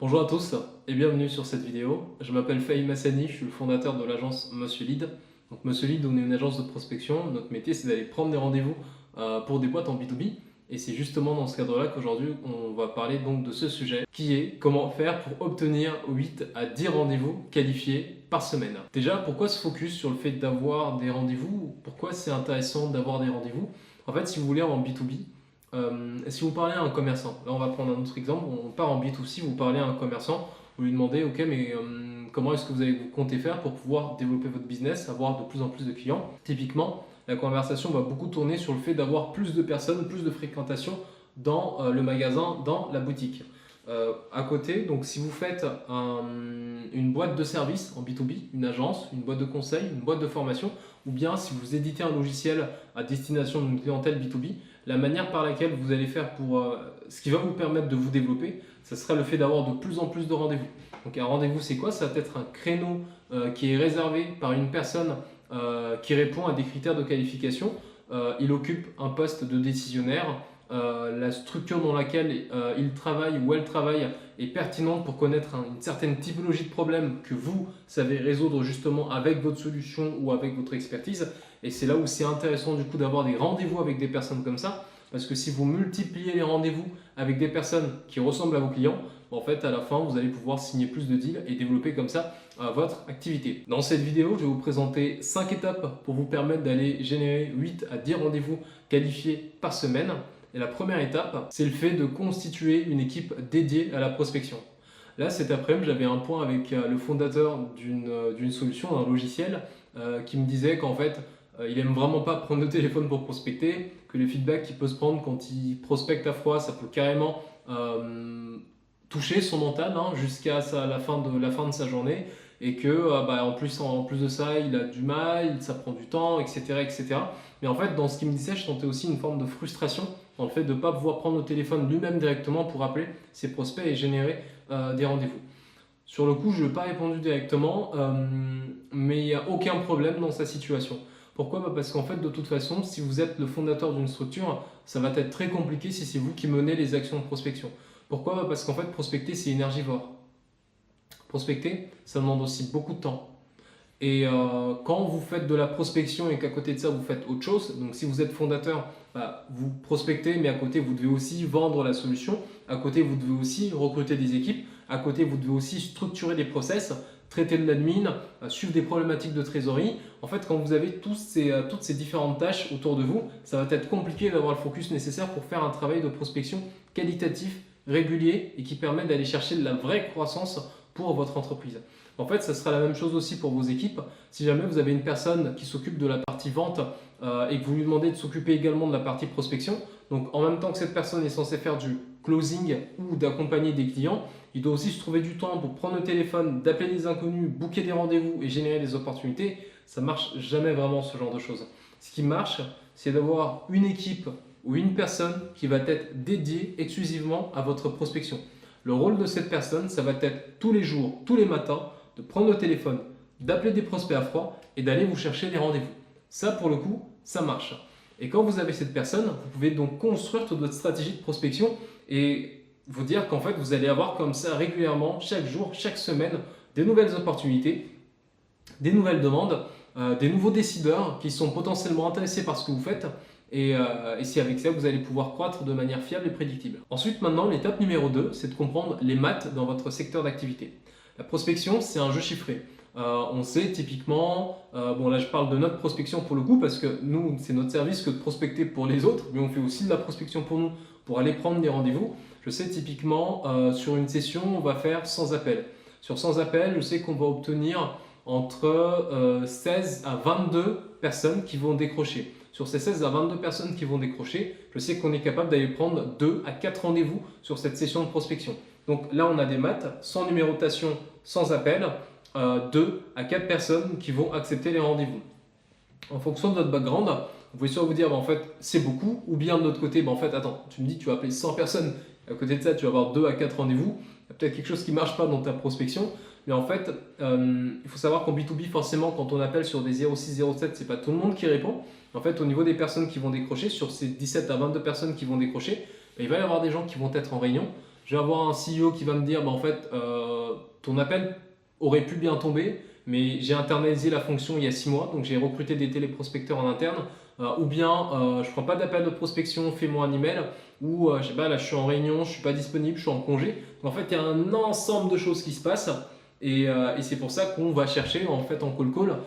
Bonjour à tous et bienvenue sur cette vidéo. Je m'appelle Fahim Hassani, je suis le fondateur de l'agence Monsieur Lead. Donc Monsieur Lead, on est une agence de prospection. Notre métier, c'est d'aller prendre des rendez-vous pour des boîtes en B2B. Et c'est justement dans ce cadre-là qu'aujourd'hui, on va parler donc de ce sujet qui est comment faire pour obtenir 8 à 10 rendez-vous qualifiés par semaine. Déjà, pourquoi se focus sur le fait d'avoir des rendez-vous? Pourquoi c'est intéressant d'avoir des rendez-vous? En fait, si vous voulez en B2B, si vous parlez à un commerçant, là on va prendre un autre exemple, on part en B2C, vous parlez à un commerçant, vous lui demandez ok mais comment est-ce que vous comptez faire pour pouvoir développer votre business, avoir de plus en plus de clients. Typiquement, la conversation va beaucoup tourner sur le fait d'avoir plus de personnes, plus de fréquentation dans le magasin, dans la boutique. À côté, donc si vous faites une boîte de service en B2B, une agence, une boîte de conseil, une boîte de formation, ou bien si vous éditez un logiciel à destination d'une clientèle B2B, la manière par laquelle vous allez faire pour ce qui va vous permettre de vous développer, ce sera le fait d'avoir de plus en plus de rendez-vous. Donc un rendez-vous, c'est quoi? Ça va être un créneau qui est réservé par une personne qui répond à des critères de qualification. Il occupe un poste de décisionnaire. La structure dans laquelle il travaille ou elle travaille est pertinente pour connaître une certaine typologie de problème que vous savez résoudre justement avec votre solution ou avec votre expertise. Et c'est là où c'est intéressant du coup d'avoir des rendez-vous avec des personnes comme ça, parce que si vous multipliez les rendez-vous avec des personnes qui ressemblent à vos clients, en fait à la fin vous allez pouvoir signer plus de deals et développer comme ça votre activité. Dans cette vidéo, je vais vous présenter 5 étapes pour vous permettre d'aller générer 8 à 10 rendez-vous qualifiés par semaine. Et la première étape, c'est le fait de constituer une équipe dédiée à la prospection. Là, cet après-midi, j'avais un point avec le fondateur d'une solution, d'un logiciel, qui me disait qu'en fait, il aime vraiment pas prendre le téléphone pour prospecter, que les feedbacks qu'il peut se prendre quand il prospecte à froid, ça peut carrément toucher son mental jusqu'à la fin de sa journée, et que en plus de ça, il a du mal, ça prend du temps, etc., etc. Mais en fait, dans ce qu'il me disait, je sentais aussi une forme de frustration dans le fait de ne pas pouvoir prendre le téléphone lui-même directement pour appeler ses prospects et générer des rendez-vous. Sur le coup, je n'ai pas répondu directement, mais il n'y a aucun problème dans sa situation. Pourquoi? Parce qu'en fait, de toute façon, si vous êtes le fondateur d'une structure, ça va être très compliqué si c'est vous qui menez les actions de prospection. Pourquoi? Parce qu'en fait, prospecter, c'est énergivore. Prospecter, ça demande aussi beaucoup de temps. Et quand vous faites de la prospection et qu'à côté de ça, vous faites autre chose, donc si vous êtes fondateur, vous prospectez, mais à côté, vous devez aussi vendre la solution. À côté, vous devez aussi recruter des équipes. À côté, vous devez aussi structurer des process, traiter de l'admin, suivre des problématiques de trésorerie. En fait, quand vous avez toutes ces différentes tâches autour de vous, ça va être compliqué d'avoir le focus nécessaire pour faire un travail de prospection qualitatif, régulier et qui permet d'aller chercher de la vraie croissance pour votre entreprise. En fait, ça sera la même chose aussi pour vos équipes. Si jamais vous avez une personne qui s'occupe de la partie vente et que vous lui demandez de s'occuper également de la partie prospection, donc en même temps que cette personne est censée faire du closing ou d'accompagner des clients, il doit aussi se trouver du temps pour prendre le téléphone, d'appeler des inconnus, booker des rendez-vous et générer des opportunités. Ça ne marche jamais vraiment ce genre de choses. Ce qui marche, c'est d'avoir une équipe ou une personne qui va être dédiée exclusivement à votre prospection. Le rôle de cette personne, ça va être tous les jours, tous les matins, de prendre le téléphone, d'appeler des prospects à froid et d'aller vous chercher des rendez-vous. Ça, pour le coup, ça marche. Et quand vous avez cette personne, vous pouvez donc construire toute votre stratégie de prospection et vous dire qu'en fait, vous allez avoir comme ça régulièrement, chaque jour, chaque semaine, des nouvelles opportunités, des nouvelles demandes, des nouveaux décideurs qui sont potentiellement intéressés par ce que vous faites. Et c'est avec ça que vous allez pouvoir croître de manière fiable et prédictible. Ensuite, maintenant, l'étape numéro 2, c'est de comprendre les maths dans votre secteur d'activité. La prospection, c'est un jeu chiffré. On sait typiquement, bon là je parle de notre prospection pour le coup parce que nous, c'est notre service que de prospecter pour les autres, mais on fait aussi de la prospection pour nous, pour aller prendre des rendez-vous. Je sais typiquement, sur une session, on va faire 100 appels. Sur 100 appels, je sais qu'on va obtenir entre 16 à 22 personnes qui vont décrocher. Sur ces 16 à 22 personnes qui vont décrocher, je sais qu'on est capable d'aller prendre 2 à 4 rendez-vous sur cette session de prospection. Donc là, on a des maths, sans numérotation, sans appel, 2 à 4 personnes qui vont accepter les rendez-vous. En fonction de votre background, vous pouvez soit vous dire en fait c'est beaucoup, ou bien de l'autre côté, en fait attends, tu me dis tu vas appeler 100 personnes, à côté de ça tu vas avoir 2 à 4 rendez-vous, il y a peut-être quelque chose qui ne marche pas dans ta prospection, mais en fait il faut savoir qu'en B2B forcément quand on appelle sur des 0607, c'est pas tout le monde qui répond. En fait au niveau des personnes qui vont décrocher, sur ces 17 à 22 personnes qui vont décrocher, il va y avoir des gens qui vont être en réunion. je vais avoir un CEO qui va me dire, bah, en fait, ton appel aurait pu bien tomber, mais j'ai internalisé la fonction il y a 6 mois, donc j'ai recruté des téléprospecteurs en interne, ou bien je ne prends pas d'appel de prospection, fais-moi un email, ou je sais pas, là je suis en réunion, je ne suis pas disponible, je suis en congé. Donc, en fait, il y a un ensemble de choses qui se passent, et c'est pour ça qu'on va chercher en fait en call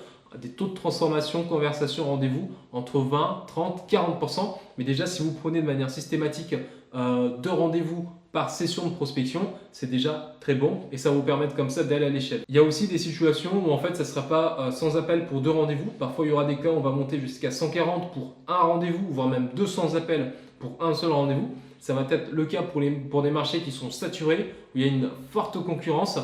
des taux de transformation, conversation, rendez-vous entre 20, 30, 40%. Mais déjà, si vous prenez de manière systématique 2 rendez-vous par session de prospection, c'est déjà très bon et ça va vous permettre comme ça d'aller à l'échelle. Il y a aussi des situations où en fait ça ne sera pas sans appel pour 2 rendez-vous. Parfois il y aura des cas où on va monter jusqu'à 140 pour un rendez-vous, voire même 200 appels pour un seul rendez-vous. Ça va être le cas pour des marchés qui sont saturés, où il y a une forte concurrence.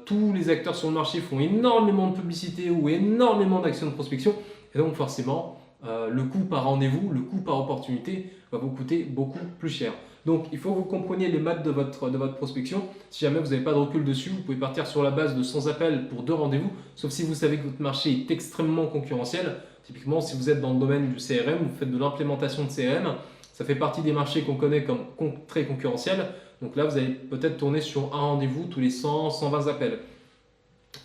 Tous les acteurs sur le marché font énormément de publicité ou énormément d'actions de prospection. Et donc forcément, le coût par rendez-vous, le coût par opportunité va vous coûter beaucoup plus cher. Donc il faut que vous compreniez les maths de votre prospection. Si jamais vous n'avez pas de recul dessus, vous pouvez partir sur la base de 100 appels pour 2 rendez-vous, sauf si vous savez que votre marché est extrêmement concurrentiel. Typiquement, si vous êtes dans le domaine du CRM, vous faites de l'implémentation de CRM, ça fait partie des marchés qu'on connaît comme très concurrentiels. Donc là, vous allez peut-être tourner sur un rendez-vous tous les 100, 120 appels.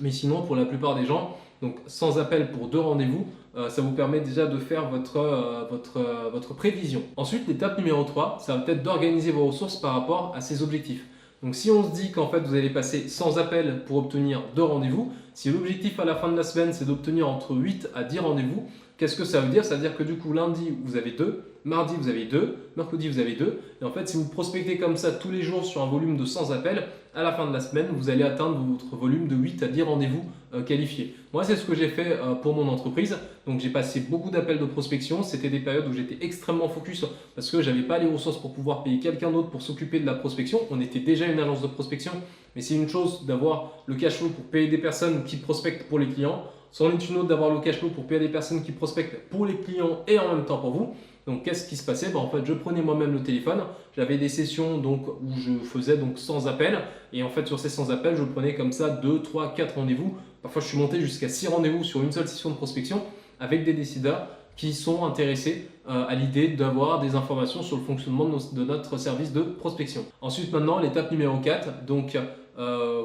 Mais sinon, pour la plupart des gens, donc 100 appels pour 2 rendez-vous, ça vous permet déjà de faire votre prévision. Ensuite, l'étape numéro 3, ça va être d'organiser vos ressources par rapport à ces objectifs. Donc si on se dit qu'en fait vous allez passer 100 appels pour obtenir 2 rendez-vous, si l'objectif à la fin de la semaine c'est d'obtenir entre 8 à 10 rendez-vous, qu'est-ce que ça veut dire? Ça veut dire que du coup lundi vous avez 2, mardi vous avez 2, mercredi vous avez 2. Et en fait si vous prospectez comme ça tous les jours sur un volume de 100 appels, à la fin de la semaine vous allez atteindre votre volume de 8 à 10 rendez-vous qualifiés. Moi c'est ce que j'ai fait pour mon entreprise. Donc j'ai passé beaucoup d'appels de prospection. C'était des périodes où j'étais extrêmement focus parce que je n'avais pas les ressources pour pouvoir payer quelqu'un d'autre pour s'occuper de la prospection. On était déjà une agence de prospection, mais c'est une chose d'avoir le cash flow pour payer des personnes qui prospectent pour les clients. C'en est une autre d'avoir le cash flow pour payer des personnes qui prospectent pour les clients et en même temps pour vous. Donc qu'est-ce qui se passait? En fait, je prenais moi-même le téléphone, j'avais des sessions donc, où je faisais donc 100 appels et en fait sur ces 100 appels, je prenais comme ça 2, 3, 4 rendez-vous. Parfois, je suis monté jusqu'à 6 rendez-vous sur une seule session de prospection avec des décideurs qui sont intéressés à l'idée d'avoir des informations sur le fonctionnement de notre service de prospection. Ensuite, maintenant, l'étape numéro 4. Donc,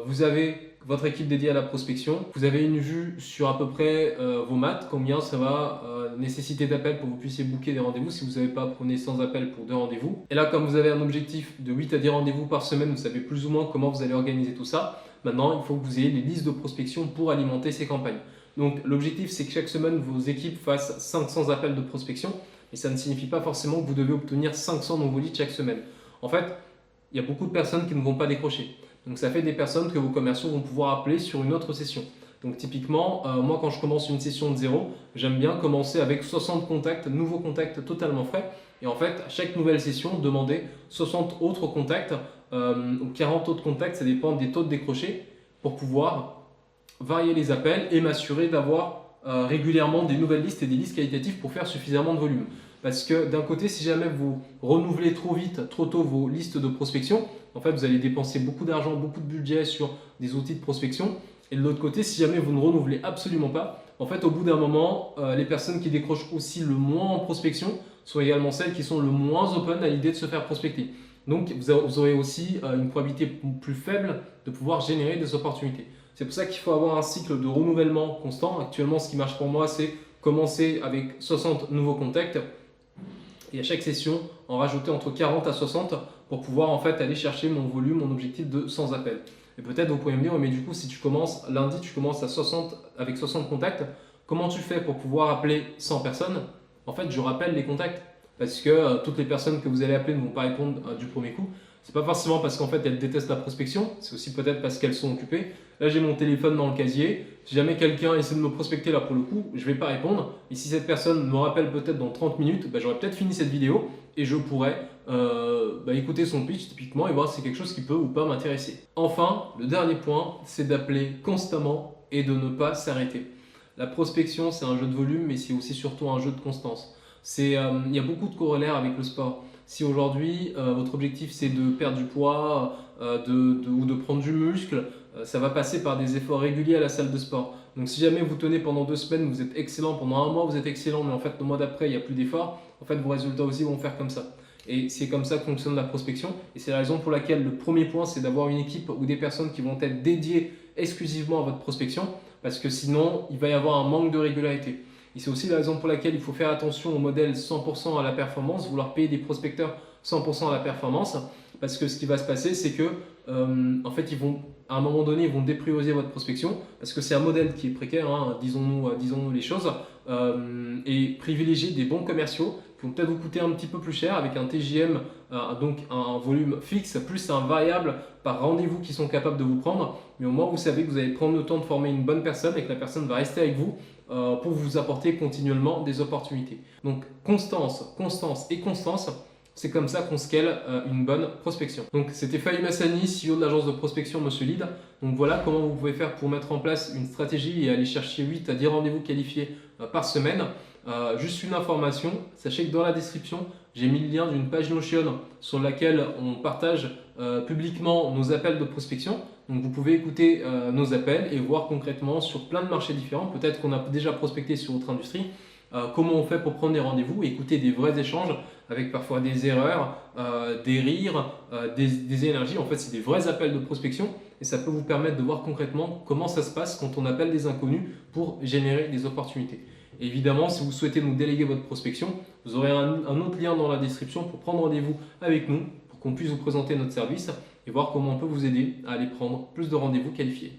vous avez votre équipe dédiée à la prospection. Vous avez une vue sur à peu près vos maths, combien ça va nécessiter d'appels pour que vous puissiez booker des rendez-vous. Si vous n'avez pas, prenez 100 appels pour 2 rendez-vous. Et là, comme vous avez un objectif de 8 à 10 rendez-vous par semaine, vous savez plus ou moins comment vous allez organiser tout ça. Maintenant, il faut que vous ayez les listes de prospection pour alimenter ces campagnes. Donc, l'objectif, c'est que chaque semaine, vos équipes fassent 500 appels de prospection. Mais ça ne signifie pas forcément que vous devez obtenir 500 nouveaux leads chaque semaine. En fait, il y a beaucoup de personnes qui ne vont pas décrocher. Donc, ça fait des personnes que vos commerciaux vont pouvoir appeler sur une autre session. Donc, typiquement, moi, quand je commence une session de 0, j'aime bien commencer avec 60 contacts, nouveaux contacts totalement frais. Et en fait, à chaque nouvelle session, demander 60 autres contacts ou 40 autres contacts, ça dépend des taux de décroché, pour pouvoir varier les appels et m'assurer d'avoir régulièrement des nouvelles listes et des listes qualitatives pour faire suffisamment de volume. Parce que d'un côté, si jamais vous renouvelez trop vite, trop tôt vos listes de prospection, en fait, vous allez dépenser beaucoup d'argent, beaucoup de budget sur des outils de prospection. Et de l'autre côté, si jamais vous ne renouvelez absolument pas, en fait, au bout d'un moment, les personnes qui décrochent aussi le moins en prospection sont également celles qui sont le moins open à l'idée de se faire prospecter. Donc, vous aurez aussi une probabilité plus faible de pouvoir générer des opportunités. C'est pour ça qu'il faut avoir un cycle de renouvellement constant. Actuellement, ce qui marche pour moi, c'est commencer avec 60 nouveaux contacts et à chaque session, en rajouter entre 40 à 60 pour pouvoir en fait aller chercher mon volume, mon objectif de 100 appels. Et peut-être vous pouvez me dire, mais du coup, si tu commences lundi, tu commences avec 60 contacts, comment tu fais pour pouvoir appeler 100 personnes? En fait, je rappelle les contacts parce que toutes les personnes que vous allez appeler ne vont pas répondre du premier coup. C'est pas forcément parce qu'en fait elles détestent la prospection, c'est aussi peut-être parce qu'elles sont occupées. Là j'ai mon téléphone dans le casier, si jamais quelqu'un essaie de me prospecter là pour le coup, je vais pas répondre. Et si cette personne me rappelle peut-être dans 30 minutes, j'aurais peut-être fini cette vidéo et je pourrais écouter son pitch typiquement et voir si c'est quelque chose qui peut ou pas m'intéresser. Enfin, le dernier point, c'est d'appeler constamment et de ne pas s'arrêter. La prospection c'est un jeu de volume mais c'est aussi surtout un jeu de constance. Il y a beaucoup de corollaires avec le sport. Si aujourd'hui votre objectif c'est de perdre du poids ou de prendre du muscle, ça va passer par des efforts réguliers à la salle de sport. Donc si jamais vous tenez pendant 2 semaines, vous êtes excellent, pendant un mois vous êtes excellent, mais en fait le mois d'après il n'y a plus d'efforts, en fait vos résultats aussi vont faire comme ça. Et c'est comme ça que fonctionne la prospection. Et c'est la raison pour laquelle le premier point, c'est d'avoir une équipe ou des personnes qui vont être dédiées exclusivement à votre prospection, parce que sinon, il va y avoir un manque de régularité. Et c'est aussi la raison pour laquelle il faut faire attention au modèle 100% à la performance, vouloir payer des prospecteurs 100% à la performance, parce que ce qui va se passer, c'est que en fait, à un moment donné, ils vont déprioriser votre prospection, parce que c'est un modèle qui est précaire, hein, disons-nous les choses, et privilégier des bons commerciaux qui vont peut-être vous coûter un petit peu plus cher avec un TJM, donc un volume fixe, plus un variable par rendez-vous qui sont capables de vous prendre. Mais au moins, vous savez que vous allez prendre le temps de former une bonne personne et que la personne va rester avec vous pour vous apporter continuellement des opportunités. Donc, constance et constance. C'est comme ça qu'on scale une bonne prospection. Donc c'était Fahim Hassani, CEO de l'agence de prospection Monsieur Lead. Donc voilà comment vous pouvez faire pour mettre en place une stratégie et aller chercher 8 à 10 rendez-vous qualifiés par semaine. Juste une information, sachez que dans la description, j'ai mis le lien d'une page Notion sur laquelle on partage publiquement nos appels de prospection. Donc vous pouvez écouter nos appels et voir concrètement sur plein de marchés différents. Peut-être qu'on a déjà prospecté sur votre industrie. Comment on fait pour prendre des rendez-vous et écouter des vrais échanges avec parfois des erreurs, des rires, des énergies. En fait, c'est des vrais appels de prospection et ça peut vous permettre de voir concrètement comment ça se passe quand on appelle des inconnus pour générer des opportunités. Et évidemment, si vous souhaitez nous déléguer votre prospection, vous aurez un autre lien dans la description pour prendre rendez-vous avec nous, pour qu'on puisse vous présenter notre service et voir comment on peut vous aider à aller prendre plus de rendez-vous qualifiés.